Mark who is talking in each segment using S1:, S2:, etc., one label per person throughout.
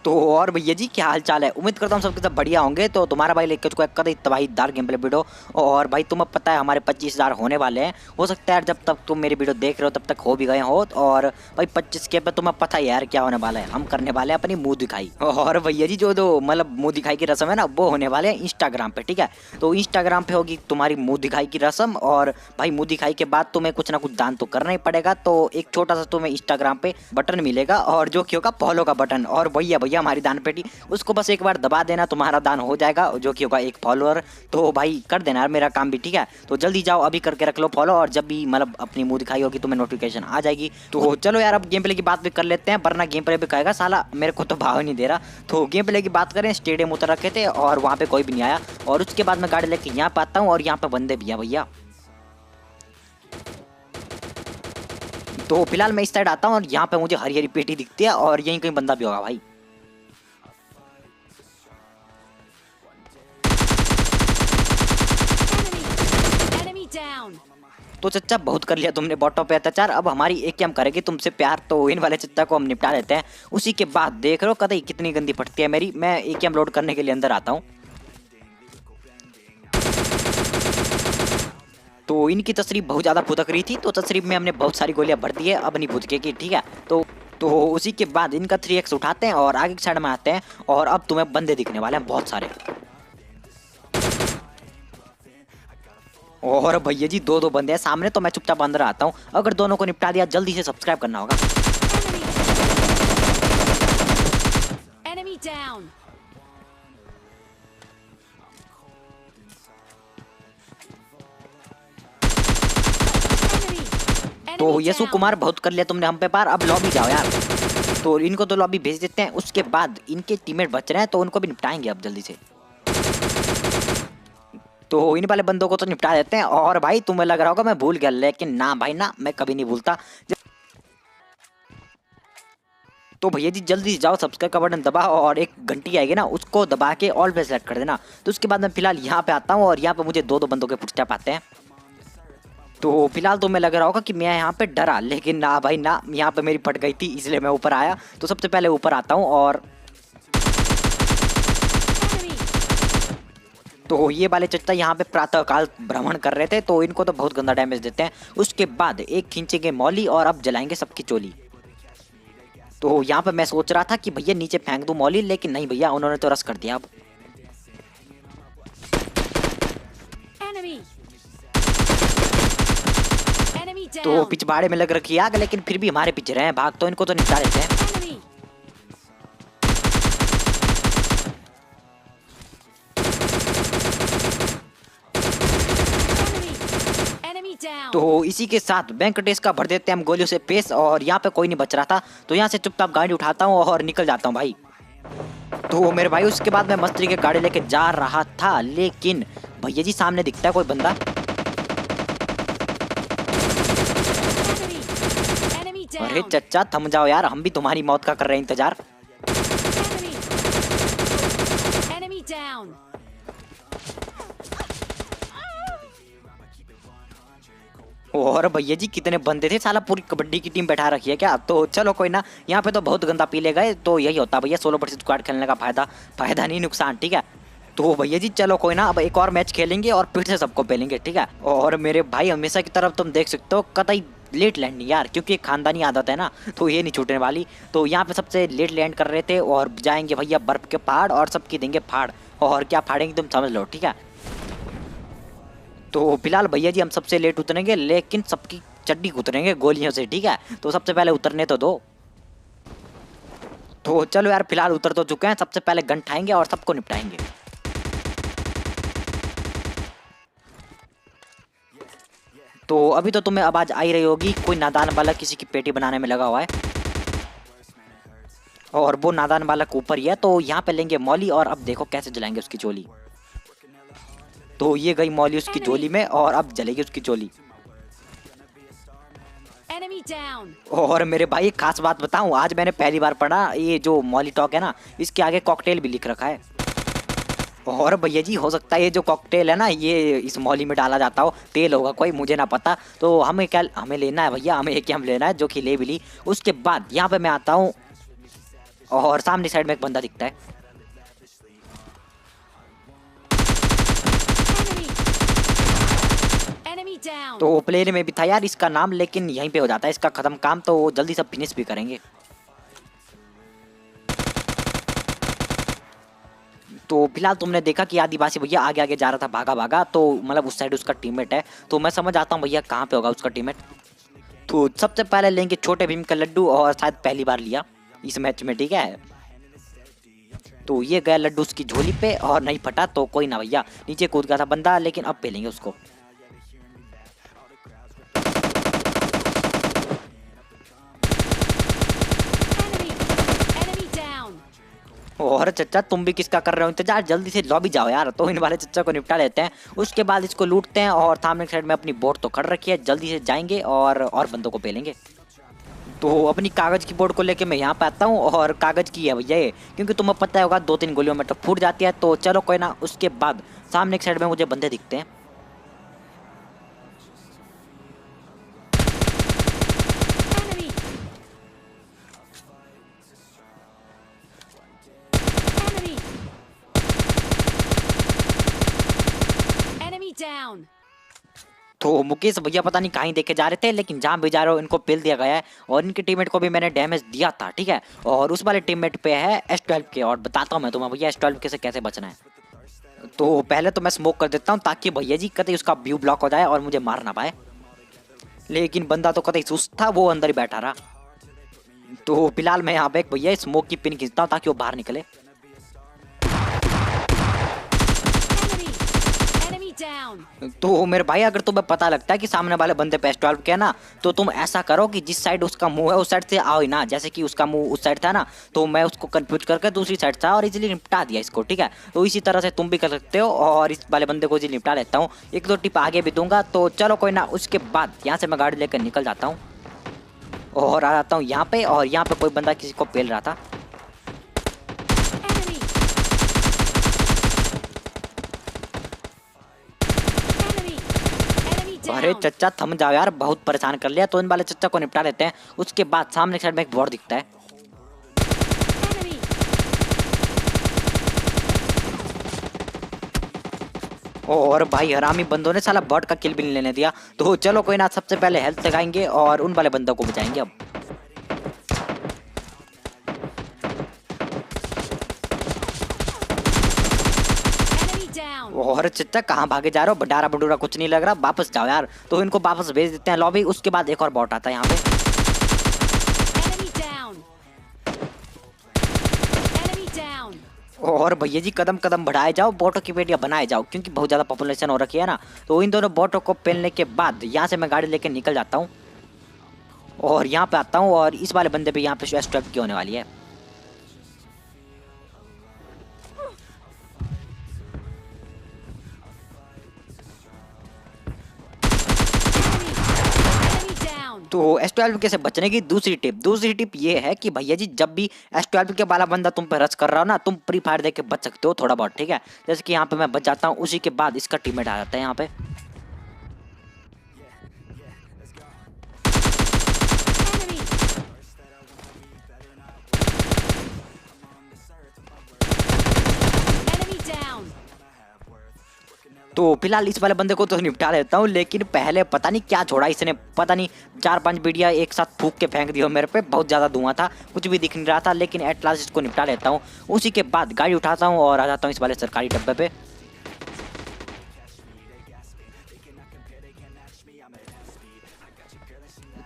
S1: तो और भैया जी क्या हाल चाल है। उम्मीद करता हूँ सबके सब बढ़िया होंगे। तो तुम्हारा भाई लेकर चुका है कद तबाहीदार गेम प्ले वीडियो। और भाई तुम्हें पता है हमारे 25,000 होने वाले हैं। हो सकता है यार जब तक तुम मेरी वीडियो देख रहे हो तब तक हो भी गए हो। और भाई 25 के पे तुम्हें पता है यार क्या होने वाला है। हम करने वाले हैं अपनी मुंह दिखाई। और भैया जी जो जो मतलब मुंह दिखाई की रस्म है ना वो होने वाले हैं इंस्टाग्राम पे। ठीक है, तो इंस्टाग्राम पे होगी तुम्हारी मुंह दिखाई की रस्म। और भाई मुंह दिखाई के बाद तुम्हें कुछ ना कुछ दान तो करना ही पड़ेगा। तो एक छोटा सा तुम्हें इंस्टाग्राम पे बटन मिलेगा और जो कि होगा फॉलो का बटन। और भैया भैया हमारी दान पेटी उसको बस एक बार दबा देना, तुम्हारा दान हो जाएगा जो कि होगा एक फॉलोअर। तो भाई कर देना यार मेरा काम भी। ठीक है, तो जल्दी जाओ अभी करके रख लो फॉलो। और जब भी मतलब अपनी मुंह दिखाई होगी तुम्हें नोटिफिकेशन आ जाएगी। तो चलो यार अब गेम प्ले की बात भी कर लेते हैं, वरना गेम प्ले भी कहेगा साला मेरे को तो भाव नहीं दे रहा। तो गेम प्ले की बात करें, स्टेडियम उतर रखे थे और वहाँ पे कोई भी नहीं आया। और उसके बाद मैं गाड़ी लेके यहाँ पे आता हूँ और यहाँ पे बंदे भी हैं भैया। तो फिलहाल मैं इस साइड आता हूँ और यहाँ पे मुझे हरी हरी पेटी दिखती है और यहीं कहीं बंदा भी होगा भाई। तो चच्चा बहुत कर लिया तुमने बॉटों पे अत्याचार, अब हमारी एक हम करेगी तुमसे प्यार। तो इन वाले चच्चा को हम निपटा लेते हैं। उसी के बाद देख रहे हो कतई कितनी गंदी फटती है मेरी। मैं एक लोड करने के लिए अंदर आता हूँ। तो इनकी तशरीफ बहुत ज़्यादा फुदक रही थी, तो तशरीफ में हमने बहुत सारी गोलियां भर दी है, अब नहीं फुदकेगी। ठीक है, तो उसी के बाद इनका 3x उठाते हैं और आगे की साइड में आते हैं। और अब तुम्हें बंदे दिखने वाले हैं बहुत सारे। और भैया जी दो दो बंदे हैं सामने, तो मैं चुपचाप अंदर आता हूँ। अगर दोनों को निपटा दिया जल्दी से सब्सक्राइब करना होगा। तो यशु कुमार बहुत कर लिया तुमने हम पे पार, अब लॉबी जाओ यार। तो इनको तो लॉबी भेज देते हैं। उसके बाद इनके टीममेट बच रहे हैं तो उनको भी निपटाएंगे अब जल्दी से। तो इन वाले बंदों को तो निपटा देते हैं। और भाई तुम्हें लग रहा होगा मैं भूल गया, लेकिन ना भाई ना, मैं कभी नहीं भूलता। तो भैया जी जल्दी जाओ सब्सक्राइब का बटन दबाओ और एक घंटी आएगी ना उसको दबा के ऑल पे सेलेक्ट कर देना। तो उसके बाद मैं फिलहाल यहाँ पे आता हूँ और यहाँ पे मुझे दो दो बंदों के फुटस्टेप आते हैं। तो फिलहाल तो मैं लग रहा होगा कि मैं यहाँ पे डरा, लेकिन ना भाई ना, यहाँ पे मेरी फट गई थी इसलिए मैं ऊपर आया। तो सबसे पहले ऊपर आता हूँ और तो ये वाले चच्चा यहाँ पे प्रातःकाल भ्रमण कर रहे थे, तो इनको तो बहुत गंदा डैमेज देते हैं। उसके बाद एक खींचेंगे मौली और अब जलाएंगे सबकी चोली। तो यहाँ पे मैं सोच रहा था कि भैया नीचे फेंक दूं मौली, लेकिन नहीं भैया उन्होंने तो रस कर दिया। अब तो पिछवाड़े में लग रखी आग, लेकिन फिर भी हमारे पीछे रहे हैं भाग, तो इनको तो निपटा देते हैं। तो इसी के साथ वेंकटेश का भर देते हैं हम गोलियों से पेश। और यहाँ पे कोई नहीं बच रहा था, तो यहाँ से चुपचाप गाड़ी उठाता हूँ और निकल जाता हूँ भाई। तो मेरे भाई उसके बाद मैं मस्ती के गाड़ी लेके जा रहा था, लेकिन भैया जी सामने दिखता है कोई बंदा। अरे चच्चा थम जाओ यार, हम भी तुम्हारी मौत का कर रहे हैं इंतजार। और भैया जी कितने बंदे थे, साला पूरी कबड्डी की टीम बैठा रखी है क्या। तो चलो कोई ना, यहाँ पे तो बहुत गंदा पी ले गए। तो यही होता भैया 16% स्क्वाड खेलने का फायदा नहीं नुकसान। ठीक है, तो भैया जी चलो कोई ना, अब एक और मैच खेलेंगे और फिर से सबको पेलेंगे। ठीक है, और मेरे भाई हमेशा की तरफ तुम देख सकते हो कतई लेट लैंडिंग यार, क्योंकि खानदानी आदत है ना, तो ये नहीं छूटने वाली। तो यहाँ पे सबसे लेट लैंड कर रहे थे और जाएंगे भैया बर्फ के पहाड़ और सबकी देंगे फाड़। और क्या फाड़ेंगे तुम समझ लो। ठीक है, तो फिलहाल भैया जी हम सबसे लेट उतरेंगे, लेकिन सबकी चड्डी उतरेंगे गोलियों से। ठीक है, तो सबसे पहले उतरने तो दो। तो चलो यार फिलहाल उतर तो चुके हैं, सबसे पहले गन उठाएंगे और सबको निपटाएंगे। तो अभी तो तुम्हें आवाज आई रही होगी, कोई नादान बालक किसी की पेटी बनाने में लगा हुआ है और वो नादान बालक ऊपर ही है। तो यहाँ पे लेंगे मौली और अब देखो कैसे जलाएंगे उसकी चोली। तो ये गई मौली उसकी चोली में और अब जलेगी उसकी चोली। और मेरे भाई एक खास बात बताऊं, आज मैंने पहली बार पढ़ा ये जो मौली टॉक है ना, इसके आगे कॉकटेल भी लिख रखा है। और भैया जी हो सकता है ये जो कॉकटेल है ना ये इस मौली में डाला जाता हो, तेल होगा कोई, मुझे ना पता। तो हमें क्या हमें लेना है भैया, हमें एक हम लेना है, जो कि ले भी ली। उसके बाद यहाँ पे मैं आता हूँ और सामने साइड में एक बंदा दिखता है। तो प्लेयर में भी था यार इसका नाम, लेकिन यहीं पे हो जाता है इसका खत्म काम, तो वो जल्दी से फिनिश भी करेंगे। तो फिलहाल तुमने देखा कि आदिवासी भैया आगे आगे जा रहा था भागा भागा, तो मतलब उस साइड उसका टीममेट है, तो मैं समझ आता हूँ भैया कहाँ पे होगा उसका टीममेट। तो सबसे पहले लेंगे छोटे भीम का लड्डू, और शायद पहली बार लिया इस मैच में, ठीक है। तो ये गया लड्डू उसकी झोली पे और नहीं फटा, तो कोई ना भैया, नीचे कूद गया था बंदा, लेकिन अब पेलेंगे उसको। और चच्चा तुम भी किसका कर रहे हो इंतजार, जल्दी से लॉबी जाओ यार। तो इन वाले चच्चा को निपटा लेते हैं, उसके बाद इसको लूटते हैं, और सामने साइड में अपनी बोट तो खड़ रखी है, जल्दी से जाएंगे और बंदों को पेलेंगे। तो अपनी कागज की बोर्ड को लेके मैं यहाँ पे आता हूँ, और कागज की है भैया ये, क्योंकि तुम्हें पता होगा 2-3 गोलियों में तो फूट जाती है। तो चलो कोई ना, उसके बाद सामने एक साइड में मुझे बंदे दिखते हैं। तो मुकेश भैया पता नहीं कहीं देखे जा रहे थे, लेकिन जहाँ भी जा रहे हो इनको पेल दिया गया है, और इनके टीममेट को भी मैंने डैमेज दिया था, ठीक है। और उस वाले टीममेट पे है S12 के, और बताता हूँ मैं तुम्हें भैया S12 के से कैसे बचना है। तो पहले तो मैं स्मोक कर देता हूँ, ताकि भैया जी कतई उसका व्यू ब्लॉक हो जाए और मुझे मार ना पाए, लेकिन बंदा तो कतई सुस्त था, वो अंदर ही बैठा रहा। तो फिलहाल मैं यहाँ पे एक भैया स्मोक की पिन खींचता हूँ ताकि वो बाहर निकले। तो मेरे भाई अगर तुम्हें पता लगता है कि सामने वाले बंदे पे S12 के है ना, तो तुम ऐसा करो कि जिस साइड उसका मुंह है उस साइड से आओ ही ना। जैसे कि उसका मुंह उस साइड था ना, तो मैं उसको कंफ्यूज करके दूसरी साइड से और इजीली निपटा दिया इसको, ठीक है। तो इसी तरह से तुम भी कर सकते हो, और इस वाले बंदे को इजीली निपटा लेता हूँ। 1-2 टिप आगे भी दूंगा, तो चलो कोई ना। उसके बाद यहाँ से मैं गाड़ी लेकर निकल जाता हूँ और आ जाता हूँ यहाँ पे, और यहाँ पे कोई बंदा किसी को पेल रहा था। अरे चच्चा थम जाओ यार, बहुत परेशान कर लिया। तो इन वाले चच्चा को निपटा लेते हैं, उसके बाद सामने साइड में एक बॉट दिखता है। और भाई हरामी बंदों ने साला बॉट का किल भी नहीं लेने दिया। तो चलो कोई ना, सबसे पहले हेल्थ लगाएंगे और उन वाले बंदों को बचाएंगे अब। और चच्चा कहाँ भागे जा रहे हो, बडारा बडूरा कुछ नहीं लग रहा, वापस जाओ यार। तो इनको वापस भेज देते हैं लॉबी। उसके बाद एक और बॉट आता है यहाँ पे। और भैया जी कदम कदम बढ़ाए जाओ, बॉटों की पेटियां बनाए जाओ, क्योंकि बहुत ज्यादा पॉपुलेशन हो रखी है ना। तो इन दोनों बॉटों को पेलने के बाद यहाँ से मैं गाड़ी लेके निकल जाता हूँ, और यहाँ पे आता हूँ, और इस वाले बंदे पे यहाँ पे S12 की होने वाली है। तो S12 के से बचने की दूसरी टिप ये है कि भैया जी जब भी S12 के वाला बंदा तुम पे रश कर रहा हो ना, तुम प्री फायर देके बच सकते हो थोड़ा बहुत, ठीक है। जैसे कि यहाँ पे मैं बच जाता हूँ, उसी के बाद इसका टीममेट आ जाता है यहाँ पे। तो फिलहाल इस वाले बंदे को तो निपटा लेता हूँ, लेकिन पहले पता नहीं क्या छोड़ा इसने, पता नहीं 4-5 बीड़िया एक साथ फूक के फेंक दिया मेरे पे। बहुत ज़्यादा धुआं था, कुछ भी दिख नहीं रहा था, लेकिन एट लास्ट इसको निपटा लेता हूँ। उसी के बाद गाड़ी उठाता हूँ और आ जाता हूँ इस वाले सरकारी डब्बे पे।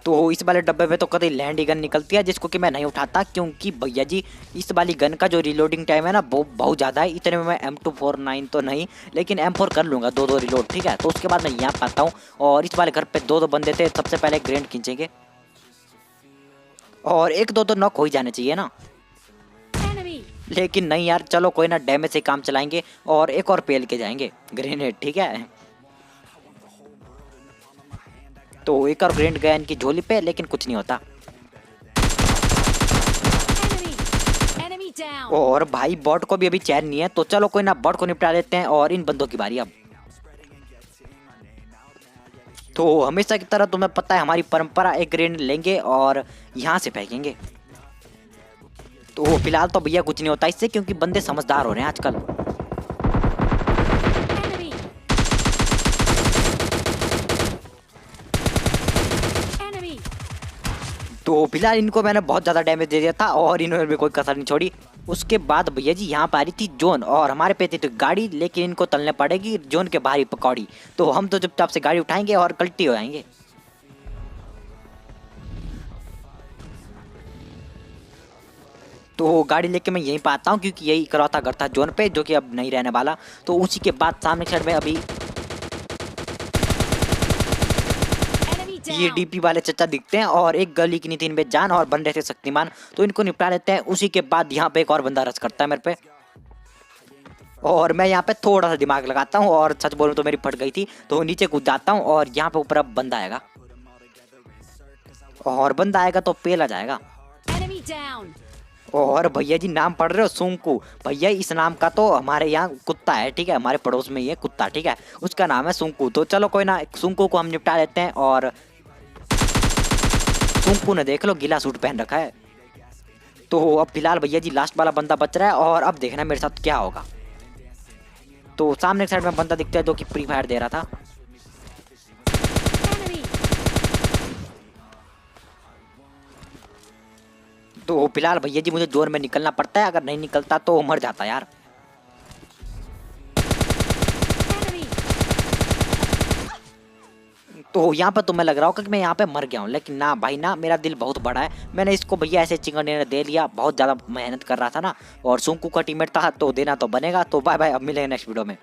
S1: तो इस वाले डब्बे पे तो कभी लैंड गन निकलती है, जिसको कि मैं नहीं उठाता, क्योंकि भैया जी इस वाली गन का जो रिलोडिंग टाइम है ना वो बहुत ज़्यादा है। इतने में मैं M249 तो नहीं, लेकिन M4 कर लूँगा 2-2 रिलोड, ठीक है। तो उसके बाद मैं यहाँ पाता हूँ, और इस वाले घर पे 2-2 बंदे थे। सबसे पहले ग्रेनेड खींचेंगे, और 1-2 तो नॉक हो ही जाने चाहिए ना, लेकिन नहीं यार, चलो कोई ना, डैमेज से काम चलाएंगे और एक और पेल के जाएंगे ग्रेनेड, ठीक है। तो एक और ग्रेनेड गया इनकी झोली पे, लेकिन कुछ नहीं होता। और भाई बॉट को भी अभी चैन नहीं है, तो चलो कोई ना, बॉट को निपटा लेते हैं, और इन बंदों की बारी अब। तो हमेशा की तरह तुम्हें पता है हमारी परंपरा, एक ग्रेनेड लेंगे और यहाँ से फेंकेंगे। तो फिलहाल तो भैया कुछ नहीं होता इससे, क्योंकि बंदे समझदार हो रहे हैं आजकल।
S2: Enemy. Enemy.
S1: तो फिलहाल इनको मैंने बहुत ज़्यादा डैमेज दे दिया था और इन्होंने भी कोई कसर नहीं छोड़ी। उसके बाद भैया जी यहाँ पर आ रही थी जोन और हमारे पे थी तो गाड़ी, लेकिन इनको तलने पड़ेगी जोन के बाहर ही पकौड़ी। तो हम तो चुपचाप से गाड़ी उठाएंगे और कल्टी हो जाएंगे। तो गाड़ी लेके मैं यहीं पे आता हूँ, क्योंकि यही इकलौता घर था जोन पे जो कि अब नहीं रहने वाला। तो उसी के बाद सामने साइड में अभी
S2: Enemy
S1: ये
S2: down.
S1: डीपी वाले चचा दिखते हैं और एक गली की नहीं थी इनमें जान और बन रहे थे शक्तिमान, तो इनको निपटा लेते हैं। उसी के बाद यहाँ पे एक और बंदा रश करता है मेरे पे और मैं यहाँ पे थोड़ा सा दिमाग लगाता हूँ और सच बोलूँ तो मेरी फट गई थी, तो नीचे कूद जाता हूँ और यहाँ पे ऊपर अब बंदा आएगा और बंदा आएगा तो पेल आ जाएगा।
S2: Enemy down.
S1: और भैया जी नाम पढ़ रहे हो सुंकू, भैया इस नाम का तो हमारे यहाँ कुत्ता है, ठीक है, हमारे पड़ोस में ही है कुत्ता, ठीक है, उसका नाम है सुंकू। तो चलो कोई ना, सुंकू को हम निपटा लेते हैं। और सुंकू ने देख लो गीला सूट पहन रखा है। तो अब फिलहाल भैया जी लास्ट वाला बंदा बच रहा है और अब देखना मेरे साथ क्या होगा। तो सामने की साइड में बंदा दिखता है जो कि फ्री फायर दे रहा था।
S2: Enemy.
S1: तो फिलहाल भैया जी मुझे जोर में निकलना पड़ता है, अगर नहीं निकलता तो मर जाता यार।
S2: Enemy.
S1: तो यहाँ पर तुम्हें लग रहा होगा कि मैं यहाँ पे मर गया हूँ, लेकिन ना भाई ना, मेरा दिल बहुत बड़ा है। मैंने इसको भैया ऐसे चिकन डिनर दे लिया, बहुत ज़्यादा मेहनत कर रहा था ना, और सुंकू का टीममेट था तो देना तो बनेगा। तो बाय बाय, अब मिलेंगे नेक्स्ट वीडियो में।